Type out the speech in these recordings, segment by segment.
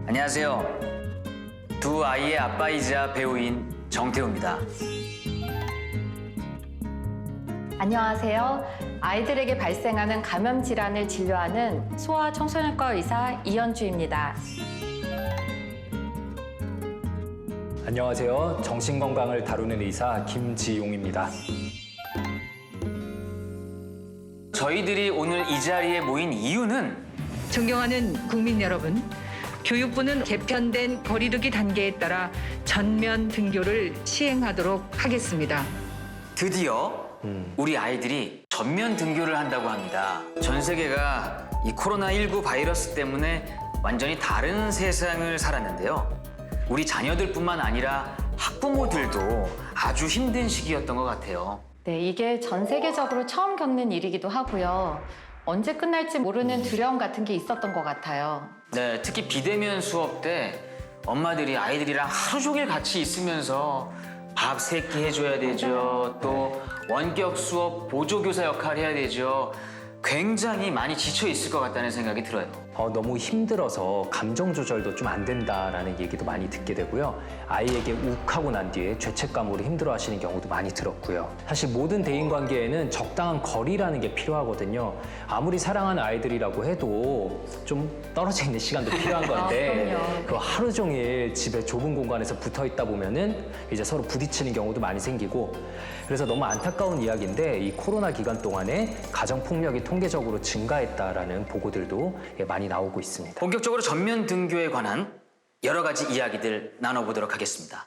안녕하세요. 두 아이의 아빠이자 배우인 정태우입니다. 안녕하세요. 아이들에게 발생하는 감염 질환을 진료하는 소아청소년과 의사 이현주입니다. 안녕하세요. 정신건강을 다루는 의사 김지용입니다. 저희들이 오늘 이 자리에 모인 이유는 존경하는 국민 여러분, 교육부는 개편된 거리두기 단계에 따라 전면 등교를 시행하도록 하겠습니다. 드디어 우리 아이들이 전면 등교를 한다고 합니다. 전 세계가 이 코로나19 바이러스 때문에 완전히 다른 세상을 살았는데요. 우리 자녀들뿐만 아니라 학부모들도 아주 힘든 시기였던 것 같아요. 네, 이게 전 세계적으로 처음 겪는 일이기도 하고요. 언제 끝날지 모르는 두려움 같은 게 있었던 것 같아요. 네, 특히 비대면 수업 때 엄마들이 아이들이랑 하루 종일 같이 있으면서 밥 3끼 해줘야 되죠. 또 원격 수업 보조교사 역할 해야 되죠. 굉장히 많이 지쳐 있을 것 같다는 생각이 들어요. 너무 힘들어서 감정 조절도 좀 안 된다라는 얘기도 많이 듣게 되고요. 아이에게 욱하고 난 뒤에 죄책감으로 힘들어하시는 경우도 많이 들었고요. 사실 모든 대인관계에는 적당한 거리라는 게 필요하거든요. 아무리 사랑하는 아이들이라고 해도 좀 떨어져 있는 시간도 필요한 건데 그럼요. 그 하루 종일 집에 좁은 공간에서 붙어 있다 보면은 이제 서로 부딪히는 경우도 많이 생기고, 그래서 너무 안타까운 이야기인데 이 코로나 기간 동안에 가정폭력이 통계적으로 증가했다라는 보고들도 많이 나오고 있습니다. 본격적으로 전면 등교에 관한 여러 가지 이야기들 나눠보도록 하겠습니다.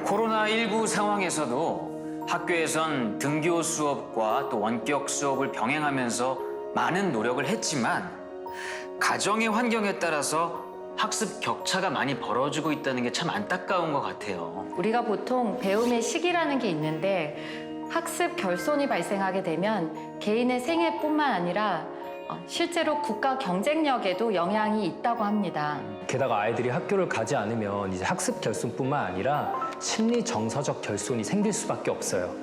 코로나19 상황에서도 학교에선 등교 수업과 또 원격 수업을 병행하면서 많은 노력을 했지만 가정의 환경에 따라서 학습 격차가 많이 벌어지고 있다는 게 참 안타까운 것 같아요. 우리가 보통 배움의 시기라는 게 있는데 학습 결손이 발생하게 되면 개인의 생애뿐만 아니라 실제로 국가 경쟁력에도 영향이 있다고 합니다. 게다가 아이들이 학교를 가지 않으면 이제 학습 결손뿐만 아니라 심리 정서적 결손이 생길 수밖에 없어요.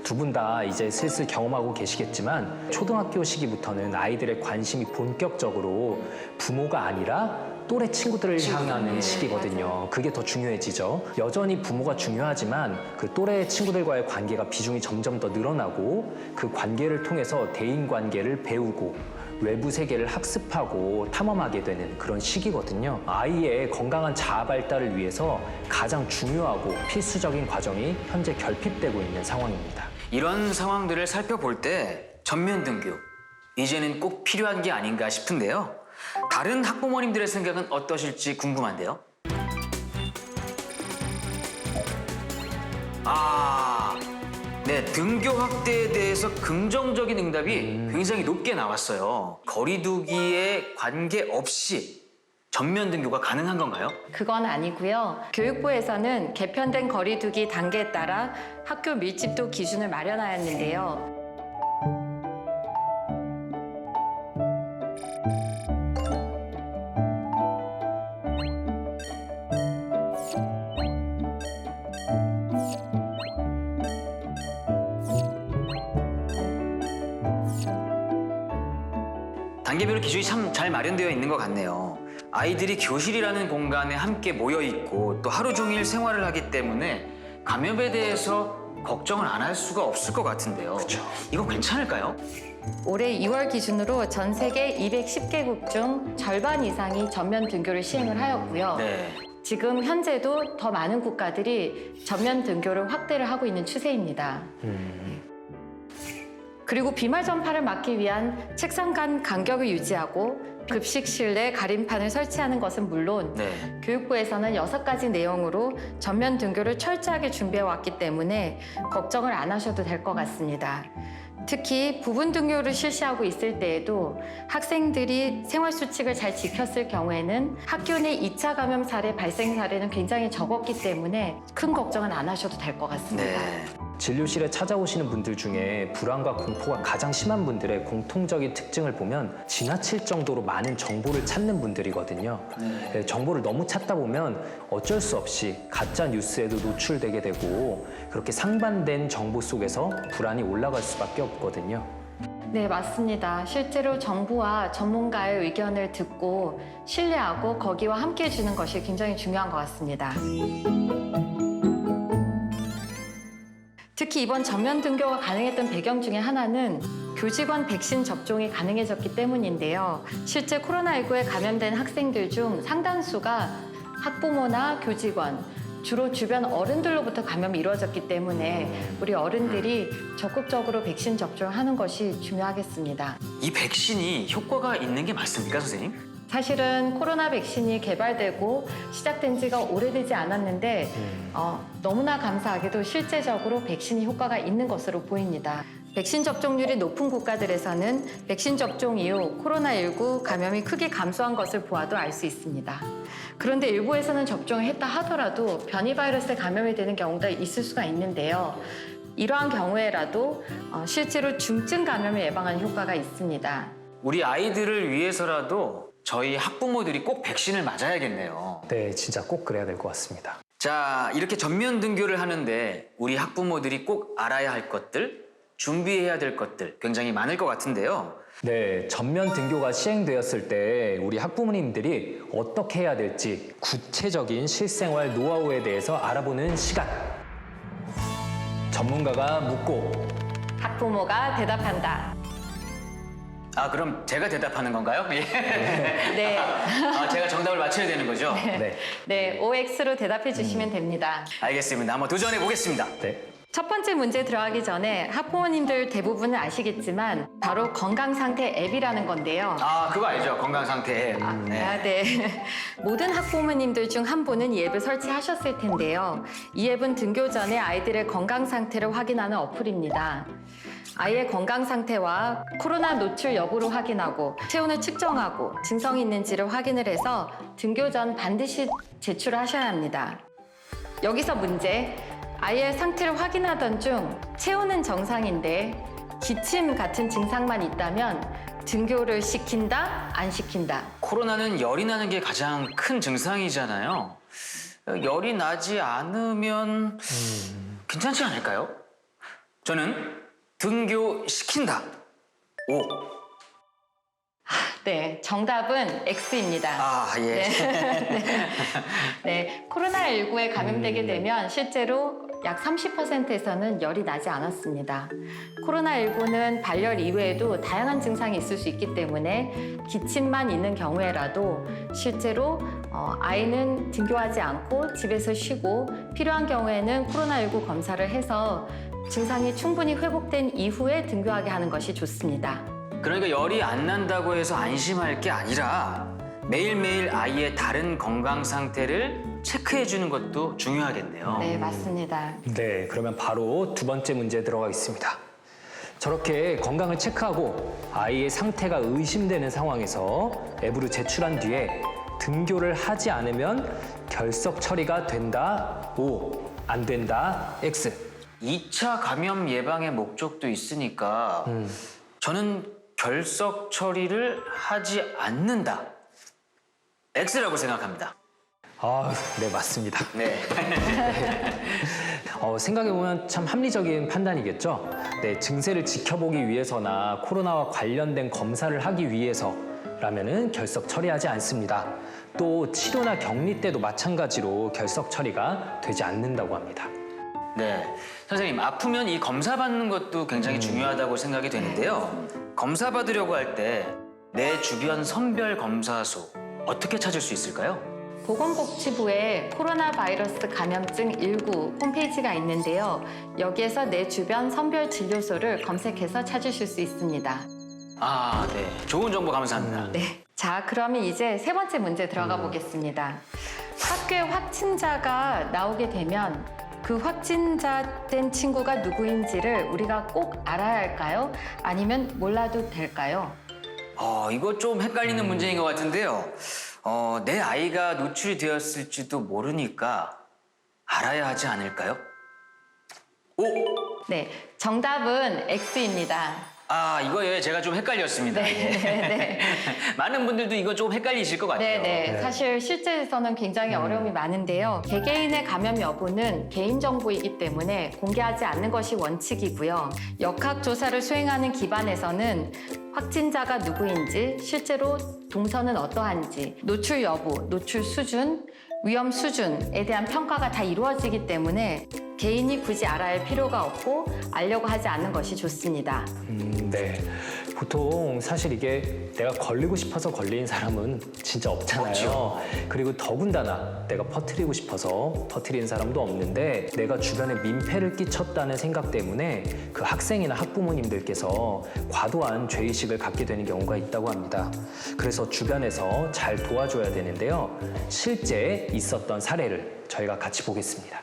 두 분 다 이제 슬슬 경험하고 계시겠지만 초등학교 시기부터는 아이들의 관심이 본격적으로 부모가 아니라 또래 친구들을 향하는 시기거든요. 그게 더 중요해지죠. 여전히 부모가 중요하지만 그 또래 친구들과의 관계가 비중이 점점 더 늘어나고 그 관계를 통해서 대인 관계를 배우고 외부 세계를 학습하고 탐험하게 되는 그런 시기거든요. 아이의 건강한 자아 발달을 위해서 가장 중요하고 필수적인 과정이 현재 결핍되고 있는 상황입니다. 이런 상황들을 살펴볼 때 전면 등교, 이제는 꼭 필요한 게 아닌가 싶은데요. 다른 학부모님들의 생각은 어떠실지 궁금한데요. 네, 등교 확대에 대해서 긍정적인 응답이 굉장히 높게 나왔어요. 거리두기에 관계없이 전면 등교가 가능한 건가요? 그건 아니고요. 교육부에서는 개편된 거리두기 단계에 따라 학교 밀집도 기준을 마련하였는데요. 단계별로 기준이 참 잘 마련되어 있는 것 같네요. 아이들이 교실이라는 공간에 함께 모여 있고 또 하루 종일 생활을 하기 때문에 감염에 대해서 걱정을 안 할 수가 없을 것 같은데요. 그렇죠. 이거 괜찮을까요? 올해 2월 기준으로 전 세계 210개국 중 절반 이상이 전면 등교를 시행을 하였고요. 네. 지금 현재도 더 많은 국가들이 전면 등교를 확대를 하고 있는 추세입니다. 그리고 비말 전파를 막기 위한 책상 간 간격을 유지하고 급식실 내 가림판을 설치하는 것은 물론 네. 교육부에서는 6가지 내용으로 전면 등교를 철저하게 준비해 왔기 때문에 걱정을 안 하셔도 될 것 같습니다. 특히 부분 등교를 실시하고 있을 때에도 학생들이 생활수칙을 잘 지켰을 경우에는 학교 내 2차 감염 사례 발생 사례는 굉장히 적었기 때문에 큰 걱정은 안 하셔도 될 것 같습니다. 네. 진료실에 찾아오시는 분들 중에 불안과 공포가 가장 심한 분들의 공통적인 특징을 보면 지나칠 정도로 많은 정보를 찾는 분들이거든요. 네, 정보를 너무 찾다 보면 어쩔 수 없이 가짜 뉴스에도 노출되게 되고 그렇게 상반된 정보 속에서 불안이 올라갈 수밖에 없거든요. 네, 맞습니다. 실제로 정부와 전문가의 의견을 듣고 신뢰하고 거기와 함께 해주는 것이 굉장히 중요한 것 같습니다. 특히 이번 전면 등교가 가능했던 배경 중에 하나는 교직원 백신 접종이 가능해졌기 때문인데요. 실제 코로나19에 감염된 학생들 중 상당수가 학부모나 교직원, 주로 주변 어른들로부터 감염이 이루어졌기 때문에 우리 어른들이 적극적으로 백신 접종을 하는 것이 중요하겠습니다. 이 백신이 효과가 있는 게 맞습니까, 선생님? 사실은 코로나 백신이 개발되고 시작된 지가 오래되지 않았는데 너무나 감사하게도 실제적으로 백신이 효과가 있는 것으로 보입니다. 백신 접종률이 높은 국가들에서는 백신 접종 이후 코로나19 감염이 크게 감소한 것을 보아도 알 수 있습니다. 그런데 일부에서는 접종을 했다 하더라도 변이 바이러스에 감염이 되는 경우도 있을 수가 있는데요. 이러한 경우에라도 실제로 중증 감염을 예방하는 효과가 있습니다. 우리 아이들을 위해서라도 저희 학부모들이 꼭 백신을 맞아야겠네요. 네, 진짜 꼭 그래야 될 것 같습니다. 자, 이렇게 전면 등교를 하는데 우리 학부모들이 꼭 알아야 할 것들, 준비해야 될 것들 굉장히 많을 것 같은데요. 네, 전면 등교가 시행되었을 때 우리 학부모님들이 어떻게 해야 될지 구체적인 실생활 노하우에 대해서 알아보는 시간. 전문가가 묻고 학부모가 대답한다. 아, 그럼 제가 대답하는 건가요? 예. 네. 아, 제가 정답을 맞춰야 되는 거죠? 네. 네, OX로 대답해 주시면 됩니다. 알겠습니다. 한번 도전해 보겠습니다. 네. 첫 번째 문제 들어가기 전에 학부모님들 대부분은 아시겠지만 바로 건강상태 앱이라는 건데요. 아, 그거 알죠? 건강 상태 앱. 네. 네. 모든 학부모님들 중 한 분은 이 앱을 설치하셨을 텐데요. 이 앱은 등교 전에 아이들의 건강 상태를 확인하는 어플입니다. 아이의 건강 상태와 코로나 노출 여부를 확인하고 체온을 측정하고 증상이 있는지를 확인을 해서 등교 전 반드시 제출하셔야 합니다. 여기서 문제. 아이의 상태를 확인하던 중 체온은 정상인데 기침 같은 증상만 있다면 등교를 시킨다, 안 시킨다? 코로나는 열이 나는 게 가장 큰 증상이잖아요. 열이 나지 않으면 괜찮지 않을까요? 저는 등교 시킨다. 오. 네, 정답은 X입니다. 아, 예. 네, 코로나19에 감염되게 되면 실제로 약 30%에서는 열이 나지 않았습니다. 코로나19는 발열 이외에도 다양한 증상이 있을 수 있기 때문에 기침만 있는 경우에라도 실제로 아이는 등교하지 않고 집에서 쉬고 필요한 경우에는 코로나19 검사를 해서 증상이 충분히 회복된 이후에 등교하게 하는 것이 좋습니다. 그러니까 열이 안 난다고 해서 안심할 게 아니라 매일매일 아이의 다른 건강 상태를 체크해 주는 것도 중요하겠네요. 네, 맞습니다. 네, 그러면 바로 두 번째 문제 들어가겠습니다. 저렇게 건강을 체크하고 아이의 상태가 의심되는 상황에서 앱으로 제출한 뒤에 등교를 하지 않으면 결석 처리가 된다, O, 안 된다, X. 2차 감염 예방의 목적도 있으니까 저는 결석 처리를 하지 않는다. X라고 생각합니다. 아, 네, 맞습니다. 네. 생각해보면 참 합리적인 판단이겠죠. 네, 증세를 지켜보기 위해서나 코로나와 관련된 검사를 하기 위해서라면은 결석 처리하지 않습니다. 또 치료나 격리 때도 마찬가지로 결석 처리가 되지 않는다고 합니다. 네. 선생님, 아프면 이 검사 받는 것도 굉장히 중요하다고 생각이 되는데요. 검사 받으려고 할 때 내 주변 선별 검사소 어떻게 찾을 수 있을까요? 보건복지부에 코로나 바이러스 감염증 19 홈페이지가 있는데요. 여기에서 내 주변 선별 진료소를 검색해서 찾으실 수 있습니다. 아, 네. 좋은 정보 감사합니다. 네. 자, 그러면 이제 세 번째 문제 들어가 보겠습니다. 학교에 확진자가 나오게 되면 그 확진자된 친구가 누구인지를 우리가 꼭 알아야 할까요? 아니면 몰라도 될까요? 이거 좀 헷갈리는 문제인 것 같은데요. 내 아이가 노출이 되었을지도 모르니까 알아야 하지 않을까요? 오! 네, 정답은 X입니다. 이거에 제가 좀 헷갈렸습니다. 네, 네. 많은 분들도 이거 좀 헷갈리실 것 같아요. 네. 사실 실제에서는 굉장히 어려움이 많은데요. 개개인의 감염 여부는 개인정보이기 때문에 공개하지 않는 것이 원칙이고요. 역학조사를 수행하는 기관에서는 확진자가 누구인지, 실제로 동선은 어떠한지, 노출 여부, 노출 수준, 위험 수준에 대한 평가가 다 이루어지기 때문에 개인이 굳이 알아야 할 필요가 없고 알려고 하지 않는 것이 좋습니다. 네. 보통 사실 이게 내가 걸리고 싶어서 걸린 사람은 진짜 없잖아요. 없죠. 그리고 더군다나 내가 퍼뜨리고 싶어서 퍼뜨리는 사람도 없는데 내가 주변에 민폐를 끼쳤다는 생각 때문에 그 학생이나 학부모님들께서 과도한 죄의식을 갖게 되는 경우가 있다고 합니다. 그래서 주변에서 잘 도와줘야 되는데요. 실제 있었던 사례를 저희가 같이 보겠습니다.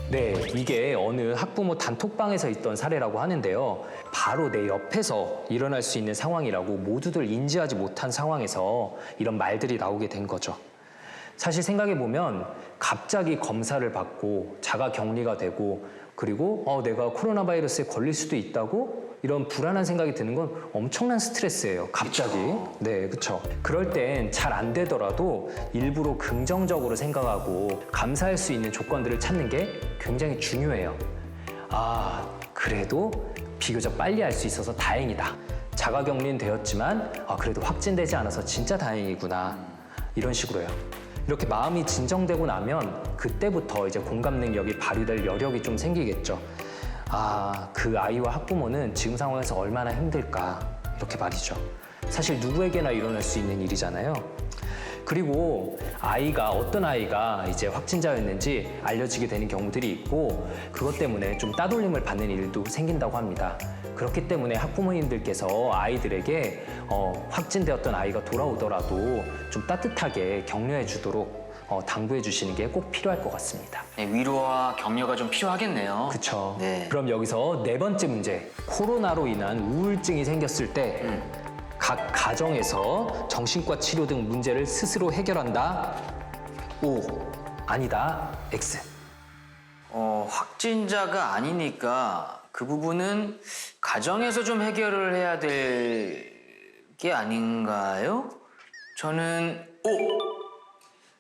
네, 이게 어느 학부모 단톡방에서 있던 사례라고 하는데요. 바로 내 옆에서 일어날 수 있는 상황이라고 모두들 인지하지 못한 상황에서 이런 말들이 나오게 된 거죠. 사실 생각해보면 갑자기 검사를 받고 자가 격리가 되고 그리고 내가 코로나 바이러스에 걸릴 수도 있다고 이런 불안한 생각이 드는 건 엄청난 스트레스예요. 갑자기. 그쵸. 네, 그렇죠. 그럴 땐 잘 안 되더라도 일부러 긍정적으로 생각하고 감사할 수 있는 조건들을 찾는 게 굉장히 중요해요. 그래도 비교적 빨리 알 수 있어서 다행이다. 자가격리는 되었지만 그래도 확진되지 않아서 진짜 다행이구나. 이런 식으로요. 이렇게 마음이 진정되고 나면 그때부터 이제 공감 능력이 발휘될 여력이 좀 생기겠죠. 그 아이와 학부모는 지금 상황에서 얼마나 힘들까 이렇게 말이죠. 사실 누구에게나 일어날 수 있는 일이잖아요. 그리고 어떤 아이가 이제 확진자였는지 알려지게 되는 경우들이 있고 그것 때문에 좀 따돌림을 받는 일도 생긴다고 합니다. 그렇기 때문에 학부모님들께서 아이들에게 확진되었던 아이가 돌아오더라도 좀 따뜻하게 격려해 주도록 당부해 주시는 게 꼭 필요할 것 같습니다. 네, 위로와 격려가 좀 필요하겠네요. 그렇죠. 네. 그럼 여기서 네 번째 문제. 코로나로 인한 우울증이 생겼을 때 각 가정에서 정신과 치료 등 문제를 스스로 해결한다. O. 아니다. X. 확진자가 아니니까 그 부분은 가정에서 좀 해결을 해야 될 게 아닌가요? 저는 O.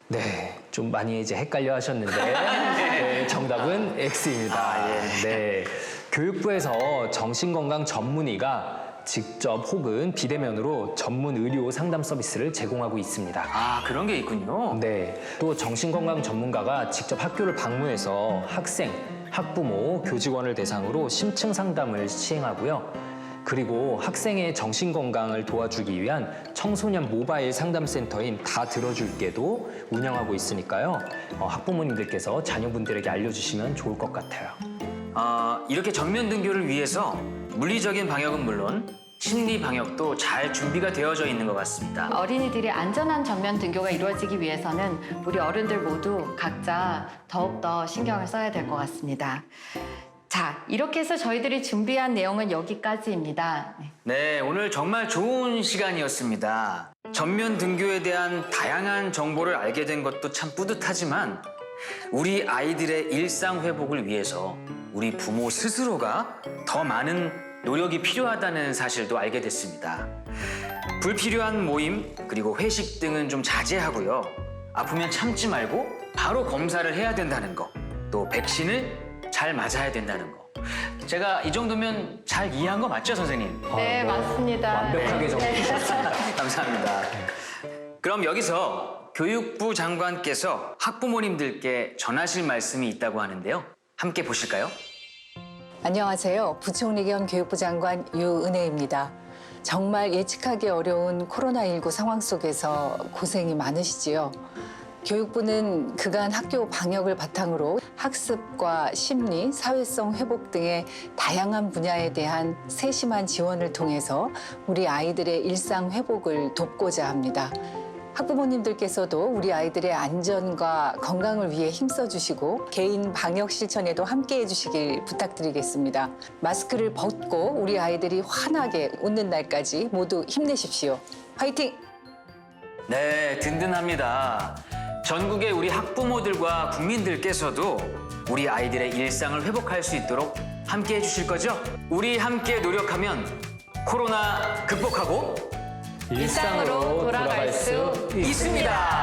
네, 좀 많이 이제 헷갈려 하셨는데 네, 정답은 X입니다. 네, 교육부에서 정신건강 전문의가 직접 혹은 비대면으로 전문 의료 상담 서비스를 제공하고 있습니다. 그런 게 있군요. 네, 또 정신건강 전문가가 직접 학교를 방문해서 학생, 학부모, 교직원을 대상으로 심층 상담을 시행하고요. 그리고 학생의 정신건강을 도와주기 위한 청소년 모바일 상담센터인 다 들어줄게도 운영하고 있으니까요. 학부모님들께서 자녀분들에게 알려주시면 좋을 것 같아요. 이렇게 전면 등교를 위해서 물리적인 방역은 물론 심리 방역도 잘 준비가 되어져 있는 것 같습니다. 어린이들이 안전한 전면 등교가 이루어지기 위해서는 우리 어른들 모두 각자 더욱더 신경을 써야 될 것 같습니다. 자, 이렇게 해서 저희들이 준비한 내용은 여기까지입니다. 네, 오늘 정말 좋은 시간이었습니다. 전면 등교에 대한 다양한 정보를 알게 된 것도 참 뿌듯하지만 우리 아이들의 일상 회복을 위해서 우리 부모 스스로가 더 많은 노력이 필요하다는 사실도 알게 됐습니다. 불필요한 모임 그리고 회식 등은 좀 자제하고요. 아프면 참지 말고 바로 검사를 해야 된다는 거. 또 백신을 잘 맞아야 된다는 거. 제가 이 정도면 잘 이해한 거 맞죠, 선생님? 네, 맞습니다. 완벽하게 정리해 주셨습니다. 감사합니다. 그럼 여기서 교육부 장관께서 학부모님들께 전하실 말씀이 있다고 하는데요. 함께 보실까요? 안녕하세요. 부총리 겸 교육부 장관 유은혜입니다. 정말 예측하기 어려운 코로나19 상황 속에서 고생이 많으시지요. 교육부는 그간 학교 방역을 바탕으로 학습과 심리, 사회성 회복 등의 다양한 분야에 대한 세심한 지원을 통해서 우리 아이들의 일상 회복을 돕고자 합니다. 학부모님들께서도 우리 아이들의 안전과 건강을 위해 힘써주시고 개인 방역 실천에도 함께해 주시길 부탁드리겠습니다. 마스크를 벗고 우리 아이들이 환하게 웃는 날까지 모두 힘내십시오. 화이팅! 네, 든든합니다. 전국의 우리 학부모들과 국민들께서도 우리 아이들의 일상을 회복할 수 있도록 함께 해주실 거죠? 우리 함께 노력하면 코로나 극복하고 일상으로 돌아갈 수 있습니다.